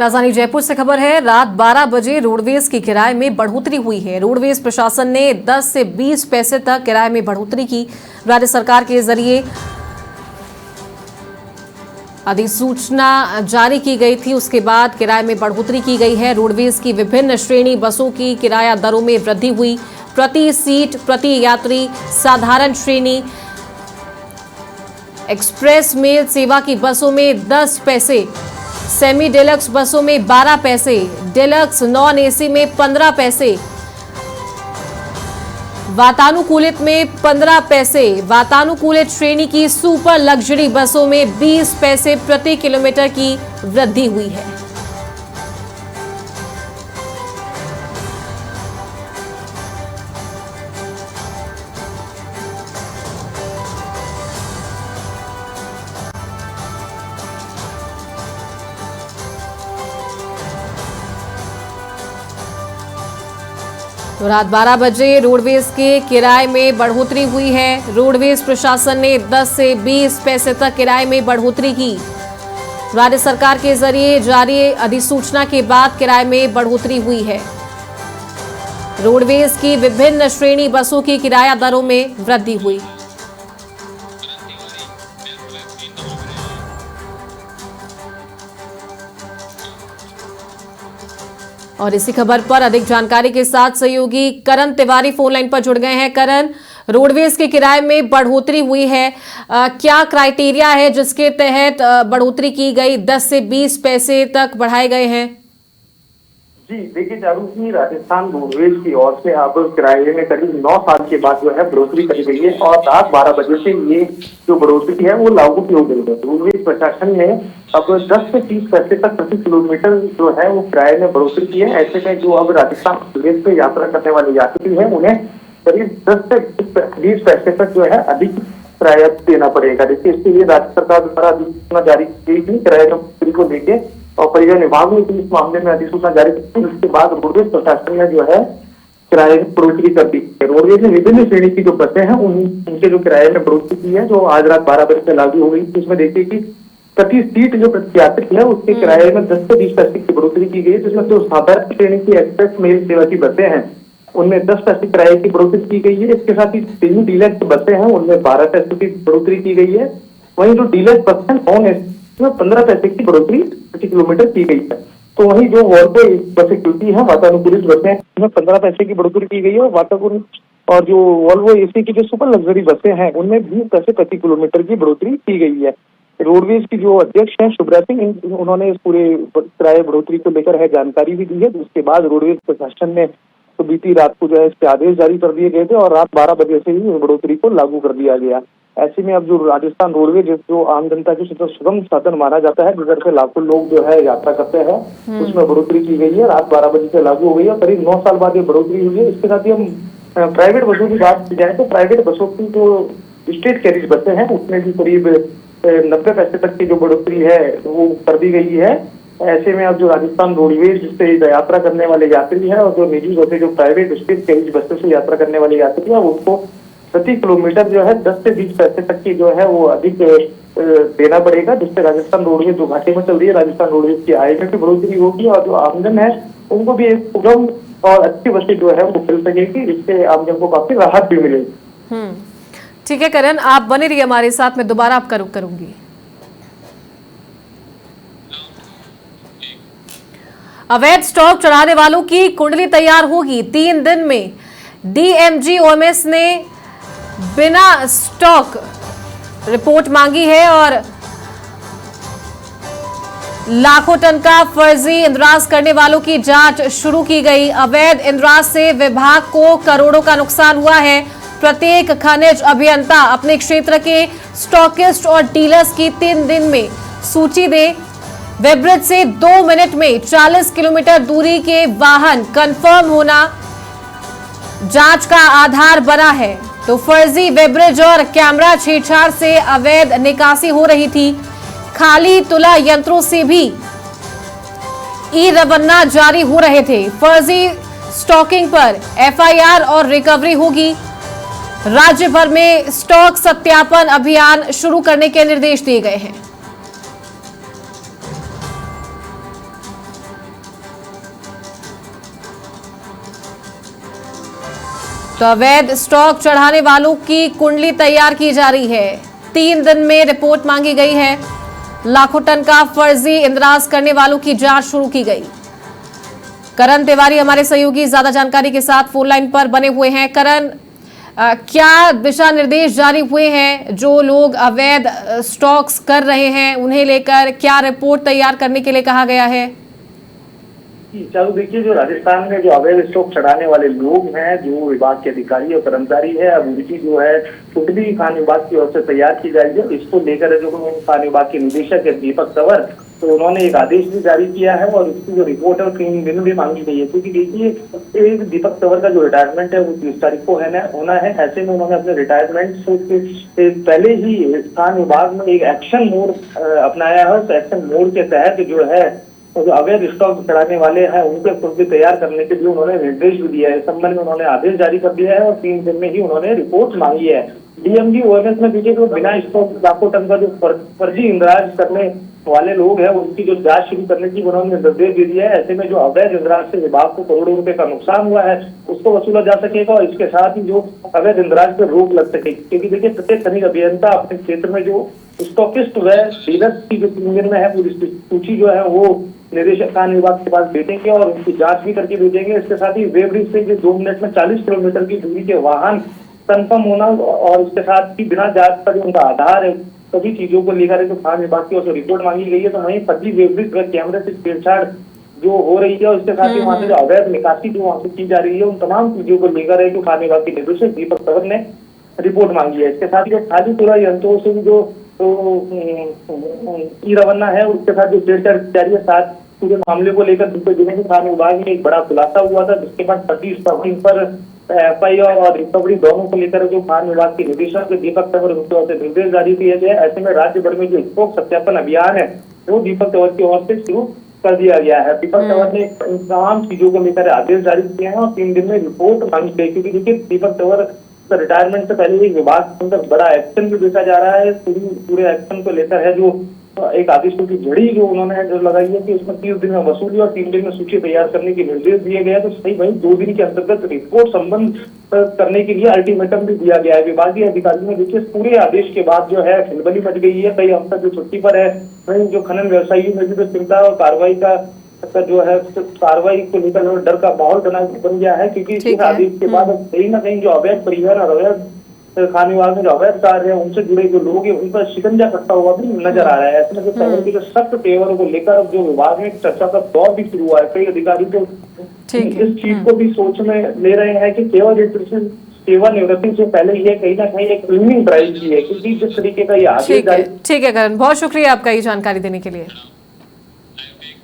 राजधानी जयपुर से खबर है। रात 12 बजे रोडवेज की किराए में बढ़ोतरी हुई है। रोडवेज प्रशासन ने 10 से 20 पैसे तक किराए में बढ़ोतरी की। राज्य सरकार के जरिए अधिसूचना जारी की गई थी, उसके बाद किराए में बढ़ोतरी की गई है। रोडवेज की विभिन्न श्रेणी बसों की किराया दरों में वृद्धि हुई। प्रति सीट प्रति यात्री साधारण श्रेणी, एक्सप्रेस मेल सेवा की बसों में 10 पैसे, सेमी डिलक्स बसों में 12 पैसे, डिलक्स नॉन एसी में 15 पैसे, वातानुकूलित में 15 पैसे, वातानुकूलित श्रेणी की सुपर लग्जरी बसों में 20 पैसे प्रति किलोमीटर की वृद्धि हुई है। तो रात 12 बजे रोडवेज के किराए में बढ़ोतरी हुई है। रोडवेज प्रशासन ने 10 से 20 पैसे तक किराए में बढ़ोतरी की। राज्य सरकार के जरिए जारी अधिसूचना के बाद किराए में बढ़ोतरी हुई है। रोडवेज की विभिन्न श्रेणी बसों की किराया दरों में वृद्धि हुई। और इसी खबर पर अधिक जानकारी के साथ सहयोगी करण तिवारी फोन लाइन पर जुड़ गए हैं। करण, रोडवेज के किराए में बढ़ोतरी हुई है, क्या क्राइटेरिया है जिसके तहत बढ़ोतरी की गई? 10 से 20 पैसे तक बढ़ाए गए हैं। जी देखिए चारू जी, राजस्थान रोडवेज की ओर से अब किराए में करीब 9 साल के बाद जो है बढ़ोतरी करी गई है और रात 12 बजे से ये जो बढ़ोतरी है वो लागू की हो गई है। रोडवेज प्रशासन ने अब 10 से 30 पैसे तक प्रति किलोमीटर जो है वो किराए में बढ़ोतरी की है। ऐसे में जो अब राजस्थान रोडवेज पे यात्रा करने वाले यात्री है उन्हें करीब 10 से 20 पैसे तक जो है अधिक किराया देना पड़ेगा। देखिए इसके लिए राज्य सरकार द्वारा अधिसूचना जारी की गई थी किराए में बढ़ोतरी को लेके और परिवहन विभाग ने इस मामले में अधिसूचना जारी की थी। उसके बाद रोडवेज प्रशासन ने जो है किराए में बढ़ोतरी कर दी। रोडवेज ने विभिन्न श्रेणी की जो बसें हैं उनके जो किराए में बढ़ोतरी की है, जो आज रात 12 बजे से लागू हो गई। इसमें देखिए कि प्रति सीट जो प्रति यात्री है उसके किराए में 10 से 20 पैसे की बढ़ोतरी की गई है, जिसमें जो साधारण श्रेणी की एक्सप्रेस मेल सेवा की बसें हैं उनमें 10 पैसे किराए की बढ़ोतरी की गई है। इसके साथ ही सेमी डीलक्स बसें हैं उनमें 12 पैसे की बढ़ोतरी की गई है। वहीं जो डीलक्स बस है नॉन एसी में 15 पैसे की बढ़ोतरी प्रति किलोमीटर की गई है। तो वहीं जो वॉल्वो बसें चलती है वातानुकूलित बसें उनमें 15 पैसे की बढ़ोतरी की गई है और जो वॉल्वो एसी की जो सुपर लग्जरी बसें हैं उनमें 20 पैसे प्रति किलोमीटर की बढ़ोतरी की गई है। रोडवेज की जो अध्यक्ष हैं शुभ्रा सिंह, उन्होंने इस पूरे किराए बढ़ोतरी को लेकर है जानकारी भी दी है। जिसके बाद रोडवेज प्रशासन ने तो बीती रात को जो है इसके आदेश जारी कर दिए गए थे और रात 12 बजे से ही बढ़ोतरी को लागू कर दिया गया। ऐसे में अब जो राजस्थान रोडवेज जो आम जनता की सुगम साधन माना जाता है, जिधर से लाखों लोग जो है यात्रा करते हैं, उसमें बढ़ोतरी की गई है। रात 12 बजे से लागू हो गई है। करीब 9 साल बाद ये बढ़ोतरी हुई है। इसके साथ ही हम प्राइवेट बसों की बात की जाए तो प्राइवेट बसों की जो स्टेट कैरिज बसें हैं उसमें भी करीब 90 पैसे तक की जो बढ़ोतरी है वो कर दी गई है। ऐसे में अब जो राजस्थान रोडवेज से यात्रा करने वाले यात्री है और जो निजी बसें जो प्राइवेट स्टेट कैरिज बसों से यात्रा करने वाले यात्री है उनको प्रति किलोमीटर जो है 10 से 20 पैसे तक की जो है वो अधिक देना पड़ेगा, जिससे राजस्थान रोडवेज जो घाटे में चल रही है राजस्थान रोडवेज की आय में भी बढ़ोतरी होगी और जो आमजन है उनको भी एक सुगम और अच्छी बसें जो है वो मिल सकेगी, जिससे आमजन को काफी राहत भी मिलेगी। ठीक है करण, आप बने रहिए हमारे साथ, मैं दोबारा आपका रुख करूंगी। अवैध स्टॉक चढ़ाने वालों की कुंडली तैयार होगी। 3 दिन में डीएमजीओएमएस ने बिना स्टॉक रिपोर्ट मांगी है और लाखों टन का फर्जी इंद्राज करने वालों की जांच शुरू की गई। अवैध इंद्राज से विभाग को करोड़ों का नुकसान हुआ है। प्रत्येक खनिज अभियंता अपने क्षेत्र के स्टॉकिस्ट और डीलर्स की 3 दिन में सूची दे। वेब्रिज से 2 मिनट में 40 किलोमीटर दूरी के वाहन कंफर्म होना जांच का आधार बना है। तो फर्जी वेब्रिज और कैमरा छेड़छाड़ से अवैध निकासी हो रही थी। खाली तुला यंत्रों से भी ई रवन्ना जारी हो रहे थे। फर्जी स्टॉकिंग पर एफआईआर और रिकवरी होगी। राज्य भर में स्टॉक सत्यापन अभियान शुरू करने के निर्देश दिए गए हैं। तो अवैध स्टॉक चढ़ाने वालों की कुंडली तैयार की जा रही है। 3 दिन में रिपोर्ट मांगी गई है। लाखों टन का फर्जी इंद्राज करने वालों की जांच शुरू की गई। करण तिवारी हमारे सहयोगी ज्यादा जानकारी के साथ फोन लाइन पर बने हुए हैं। करण, क्या दिशा निर्देश जारी हुए हैं? जो लोग अवैध स्टॉक्स कर रहे हैं उन्हें लेकर क्या रिपोर्ट तैयार करने के लिए कहा गया है? चलो देखिए, जो राजस्थान में जो अवैध स्टॉक चढ़ाने वाले लोग हैं, जो विभाग के अधिकारी और कर्मचारी है, अब उनकी जो है कुंडली खान विभाग की ओर से तैयार की जाएगी। इसको लेकर जो खान विभाग के निदेशक है दीपक तंवर, तो उन्होंने एक आदेश भी जारी किया है और उसकी जो रिपोर्ट है 3 दिन भी मांगी गई है। क्योंकि देखिए, एक दीपक तंवर का जो रिटायरमेंट है वो 30 तारीख को होना है। ऐसे में उन्होंने अपने रिटायरमेंट से पहले ही खान विभाग में एक एक्शन मोड अपनाया है। उस एक्शन मोड के तहत जो है जो अवैध स्टॉक चढ़ाने वाले हैं उनके कुंडली तैयार करने के लिए उन्होंने निर्देश भी दिया है। इस संबंध में उन्होंने आदेश जारी कर दिया है और 3 दिन में ही उन्होंने रिपोर्ट मांगी है। डीएमजी ओएमएस में देखिए, जो बिना स्टॉक लाखों टन का जो फर्जी इंद्राज करने वाले लोग हैं उनकी जो जांच शुरू करने की उन्होंने निर्देश दे दिया है। ऐसे में जो अवैध इंद्राज से विभाग को करोड़ों रुपए का नुकसान हुआ है उसको वसूला जा सकेगा और इसके साथ ही जो अवैध इंद्राज पर रोक लग सकेगी। क्योंकि देखिए, प्रत्येक खनिज अभियंता अपने क्षेत्र में जो स्टॉकिस्ट व डीलर्स की जो 3 दिन में है पूरी सूची जो है वो निदेशक खान विभाग के पास भेजेंगे और उनकी जांच भी करके भेजेंगे। इसके साथ ही वेब्रिज से जो 2 मिनट में 40 किलोमीटर की दूरी के वाहन कंफर्म होना और इसके साथ ही बिना जांच का जो उनका आधार है सभी चीजों को लेकर जो खान विभाग की ओर से रिपोर्ट मांगी गई है। तो वहीं फर्जी वेब्रिज व कैमरे से छेड़छाड़ जो हो रही है, उसके साथ ही वहां से जो अवैध निकासी जो वहां से की जा रही है, उन तमाम चीजों को लेकर है जो खान विभाग के निदेशक दीपक तंवर ने रिपोर्ट मांगी है। इसके साथ ही जो खाली पूरा यंत्रों से जो ई रवाना है उसके साथ जो छेड़छाड़ जारी है, साथ पूरे मामले को लेकर दूसरे जिले के खान विभाग में एक बड़ा खुलासा हुआ था, जिसके बाद फर्जी स्टॉकिंग पर एफआईआर और रिकवरी दोनों को लेकर जो खान विभाग के निदेशक दीपक तंवर उनकी ओर से निर्देश जारी किए गए। ऐसे में राज्य भर में जो स्टॉक सत्यापन अभियान है वो दीपक तंवर की ओर से शुरू कर दिया गया है। दीपक तंवर ने इन तमाम चीजों को लेकर आदेश जारी किए हैं और 3 दिन में रिपोर्ट मांगी गई। क्योंकि देखिए, दीपक तंवर रिटायरमेंट से पहले ही विभाग के अंदर बड़ा एक्शन भी देखा जा रहा है। पूरे एक्शन को लेकर है जो एक आदेशों की झड़ी जो उन्होंने जो लगाई है कि उसमें 30 दिन में वसूली और 3 दिन में सूची तैयार करने के निर्देश दिए गए। तो सही वही 2 दिन के अंतर्गत रिपोर्ट संबंध करने के लिए अल्टीमेटम भी दिया गया है। विभागीय अधिकारियों ने देखिए पूरे आदेश के बाद जो है खिलबली मच गई है। कई अफसर जो छुट्टी पर है, वहीं जो खनन व्यवसायियों में भी तो चिंता और कार्रवाई का जो है कार्रवाई को लेकर डर का माहौल बन गया है। क्योंकि इस आदेश के बाद कहीं ना कहीं जो अवैध परिवहन और अवैध खान विभाग में जो अवैध कार्य है उनसे जुड़े जो लोग हैं उन पर शिकंजा कसता हुआ भी नजर आ रहा है। ऐसे में जो तंवर के जो सख्त तेवरों को लेकर जो विभाग में चर्चा का दौर भी शुरू हुआ है। कई अधिकारी तो इस चीज को भी सोच में ले रहे हैं कि केवल सेवानिवृत्ति से पहले ये कहीं ना कहीं एक क्लीनिंग ड्राइव की है। क्योंकि जिस तरीके का ये आदेश ठीक है करण, बहुत शुक्रिया आपका ये जानकारी देने के लिए।